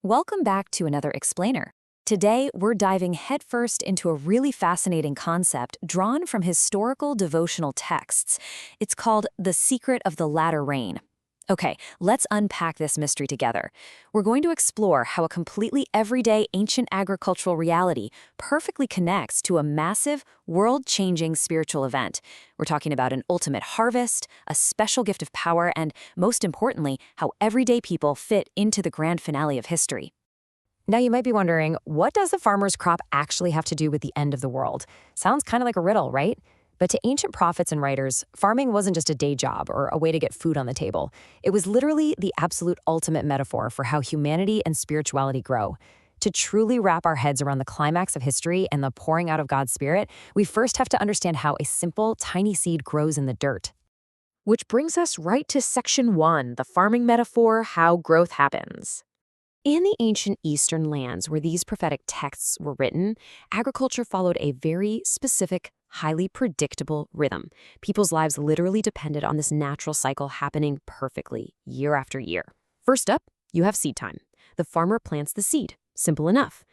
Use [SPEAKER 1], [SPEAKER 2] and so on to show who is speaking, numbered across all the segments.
[SPEAKER 1] Welcome back to another explainer. Today, we're diving headfirst into a really fascinating concept drawn from historical devotional texts. It's called the secret of the latter rain. Okay, let's unpack this mystery together. We're going to explore how a completely everyday ancient agricultural reality perfectly connects to a massive, world-changing spiritual event. We're talking about an ultimate harvest, a special gift of power, and most importantly, how everyday people fit into the grand finale of history.
[SPEAKER 2] Now you might be wondering, what does the farmer's crop actually have to do with the end of the world? Sounds kind of like a riddle, right? But to ancient prophets and writers, farming wasn't just a day job or a way to get food on the table. It was literally the absolute ultimate metaphor for how humanity and spirituality grow. To truly wrap our heads around the climax of history and the pouring out of God's Spirit, we first have to understand how a simple, tiny seed grows in the dirt.
[SPEAKER 3] Which brings us right to section 1, the farming metaphor, how growth happens. In the ancient Eastern lands where these prophetic texts were written, agriculture followed a very specific, highly predictable rhythm. People's lives literally depended on this natural cycle happening perfectly year after year. First up, you have seed time. The farmer plants the seed. Simple enough.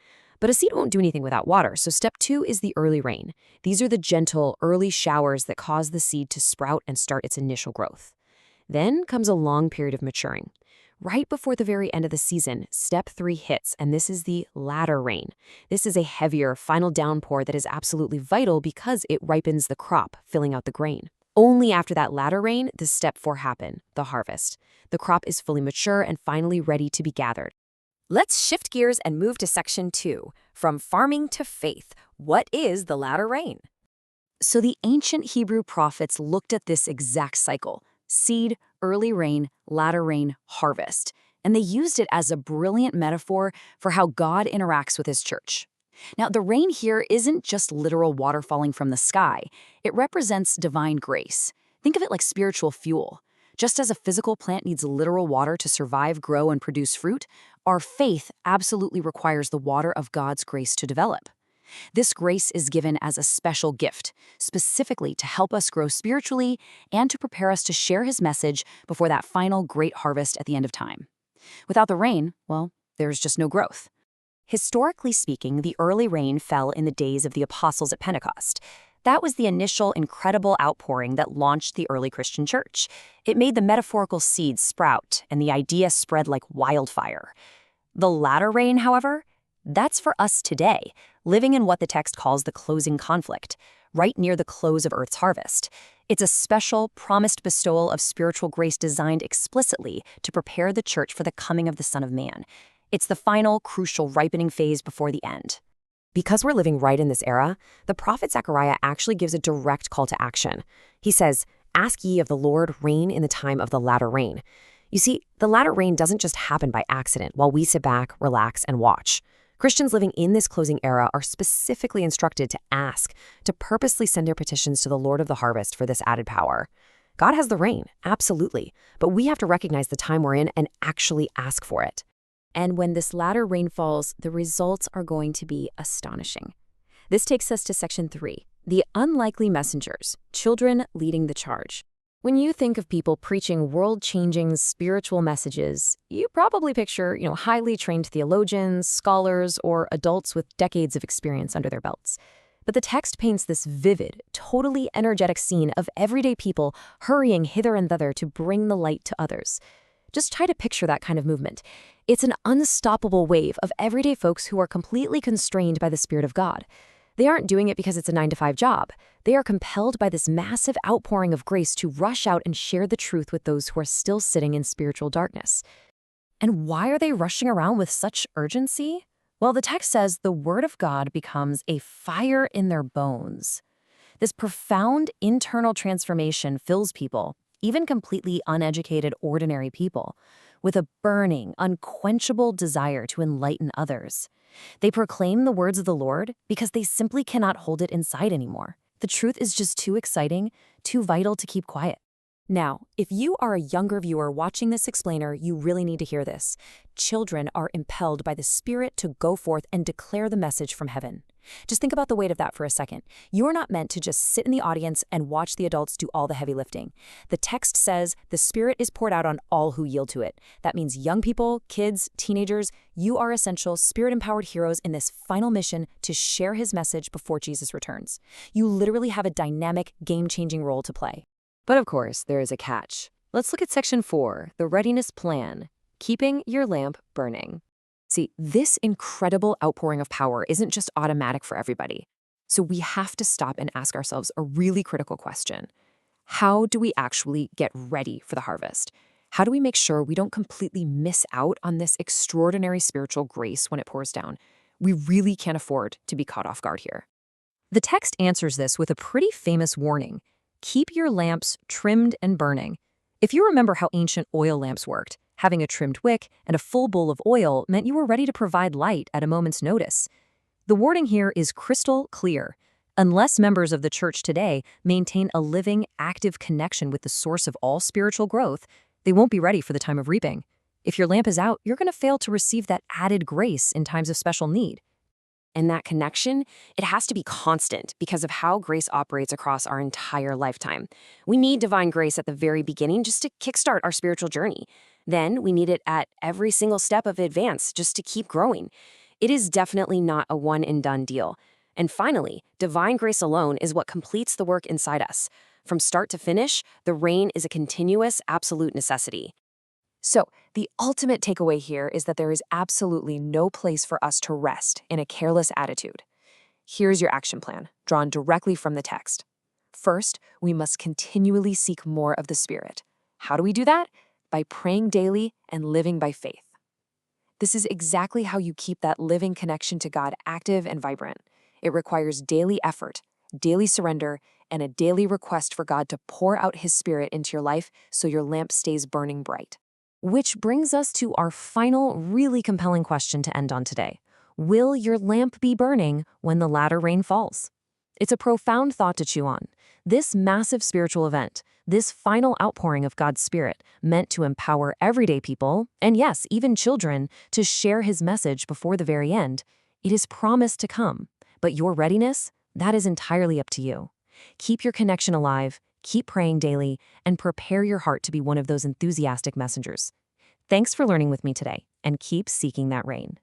[SPEAKER 3] But a seed won't do anything without water, so step 2 is the early rain. These are the gentle, early showers that cause the seed to sprout and start its initial growth. Then comes a long period of maturing. Right before the very end of the season, step 3 hits, and this is the latter rain. This is a heavier, final downpour that is absolutely vital because it ripens the crop, filling out the grain. Only after that latter rain does step 4 happen, the harvest. The crop is fully mature and finally ready to be gathered.
[SPEAKER 1] Let's shift gears and move to section 2, from farming to faith. What is the latter rain? So the ancient Hebrew prophets looked at this exact cycle: seed, early rain, latter rain, harvest. And they used it as a brilliant metaphor for how God interacts with his church. Now, the rain here isn't just literal water falling from the sky. It represents divine grace. Think of it like spiritual fuel. Just as a physical plant needs literal water to survive, grow, and produce fruit, our faith absolutely requires the water of God's grace to develop. This grace is given as a special gift, specifically to help us grow spiritually and to prepare us to share his message before that final great harvest at the end of time. Without the rain, well, there's just no growth. Historically speaking, the early rain fell in the days of the apostles at Pentecost. That was the initial incredible outpouring that launched the early Christian church. It made the metaphorical seeds sprout, and the idea spread like wildfire. The latter rain, however, that's for us today, living in what the text calls the closing conflict, right near the close of Earth's harvest. It's a special, promised bestowal of spiritual grace designed explicitly to prepare the church for the coming of the Son of Man. It's the final, crucial ripening phase before the end.
[SPEAKER 2] Because we're living right in this era, the prophet Zechariah actually gives a direct call to action. He says, "Ask ye of the Lord rain in the time of the latter rain." You see, the latter rain doesn't just happen by accident while we sit back, relax, and watch. Christians living in this closing era are specifically instructed to ask, to purposely send their petitions to the Lord of the harvest for this added power. God has the rain, absolutely, but we have to recognize the time we're in and actually ask for it.
[SPEAKER 3] And when this latter rain falls, the results are going to be astonishing. This takes us to section 3, the unlikely messengers, children leading the charge. When you think of people preaching world-changing spiritual messages, you probably picture, highly trained theologians, scholars, or adults with decades of experience under their belts. But the text paints this vivid, totally energetic scene of everyday people hurrying hither and thither to bring the light to others. Just try to picture that kind of movement. It's an unstoppable wave of everyday folks who are completely constrained by the Spirit of God. They aren't doing it because it's a 9-to-5 job. They are compelled by this massive outpouring of grace to rush out and share the truth with those who are still sitting in spiritual darkness. And why are they rushing around with such urgency? Well, the text says the word of God becomes a fire in their bones. This profound internal transformation fills people, even completely uneducated, ordinary people, with a burning, unquenchable desire to enlighten others. They proclaim the words of the Lord because they simply cannot hold it inside anymore. The truth is just too exciting, too vital to keep quiet. Now, if you are a younger viewer watching this explainer, you really need to hear this. Children are impelled by the Spirit to go forth and declare the message from heaven. Just think about the weight of that for a second. You're not meant to just sit in the audience and watch the adults do all the heavy lifting. The text says the Spirit is poured out on all who yield to it. That means young people, kids, teenagers. You are essential, Spirit-empowered heroes in this final mission to share His message before Jesus returns. You literally have a dynamic, game-changing role to play.
[SPEAKER 2] But of course, there is a catch. Let's look at Section 4, the readiness plan, keeping your lamp burning. See, this incredible outpouring of power isn't just automatic for everybody. So we have to stop and ask ourselves a really critical question. How do we actually get ready for the harvest? How do we make sure we don't completely miss out on this extraordinary spiritual grace when it pours down? We really can't afford to be caught off guard here.
[SPEAKER 3] The text answers this with a pretty famous warning. Keep your lamps trimmed and burning. If you remember how ancient oil lamps worked, having a trimmed wick and a full bowl of oil meant you were ready to provide light at a moment's notice. The wording here is crystal clear. Unless members of the church today maintain a living, active connection with the source of all spiritual growth, they won't be ready for the time of reaping. If your lamp is out, you're going to fail to receive that added grace in times of special need.
[SPEAKER 2] And that connection, it has to be constant because of how grace operates across our entire lifetime. We need divine grace at the very beginning just to kickstart our spiritual journey. Then we need it at every single step of advance just to keep growing. It is definitely not a one-and-done deal. And finally, divine grace alone is what completes the work inside us. From start to finish, the rain is a continuous, absolute necessity. So, the ultimate takeaway here is that there is absolutely no place for us to rest in a careless attitude. Here's your action plan, drawn directly from the text. First, we must continually seek more of the Spirit. How do we do that? By praying daily and living by faith. This is exactly how you keep that living connection to God active and vibrant. It requires daily effort, daily surrender, and a daily request for God to pour out His Spirit into your life so your lamp stays burning bright.
[SPEAKER 3] Which brings us to our final, really compelling question to end on today. Will your lamp be burning when the latter rain falls? It's a profound thought to chew on. This massive spiritual event, this final outpouring of God's Spirit, meant to empower everyday people, and yes, even children, to share His message before the very end, it is promised to come. But your readiness, that is entirely up to you. Keep your connection alive, keep praying daily, and prepare your heart to be one of those enthusiastic messengers. Thanks for learning with me today, and keep seeking that rain.